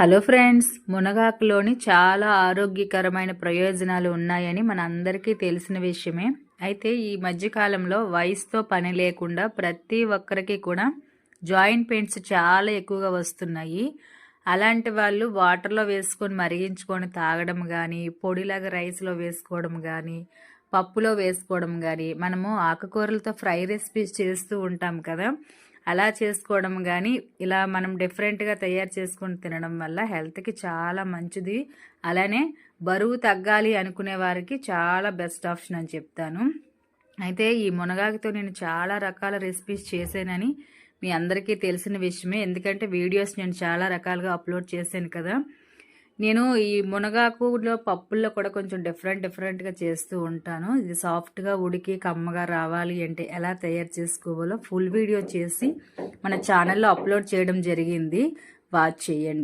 Hello friends, మునగాకులోని చాలా ఆరోగ్యకరమైన ప్రయోజనాలు ఉన్నాయని మన అందరికీ తెలిసిన విషయమే. అయితే ఈ మధ్యకాలంలో వయసుతో పని లేకుండా ప్రతి ఒక్కరికి కూడా జాయింట్ పెయిన్స్ చాలా ఎక్కువగా వస్తున్నాయి. అలాంటి వాళ్ళు వాటర్లో వేసుకొని మరిగించుకొని తాగడం కానీ, పొడిలాగా రైస్లో వేసుకోవడం కానీ, పప్పులో వేసుకోవడం కానీ, మనము ఆకుకూరలతో ఫ్రై రెసిపీస్ చేస్తూ ఉంటాం కదా, అలా చేసుకోవడం కానీ, ఇలా మనం డిఫరెంట్గా తయారు చేసుకొని తినడం వల్ల హెల్త్కి చాలా మంచిది. అలానే బరువు తగ్గాలి అనుకునే వారికి చాలా బెస్ట్ ఆప్షన్ అని చెప్తాను. అయితే ఈ మునగాకుతో నేను చాలా రకాల రెసిపీస్ చేశానని మీ అందరికీ తెలిసిన విషయమే. ఎందుకంటే వీడియోస్ నేను చాలా రకాలుగా అప్లోడ్ చేశాను కదా. నేను ఈ మునగాకులో పప్పుల్లో కూడా కొంచెం డిఫరెంట్గా చేస్తూ ఉంటాను. ఇది సాఫ్ట్గా ఉడికి కమ్మగా రావాలి అంటే ఎలా తయారు చేసుకోవాలో ఫుల్ వీడియో చేసి మన ఛానల్లో అప్లోడ్ చేయడం జరిగింది. వాచ్ చేయండి.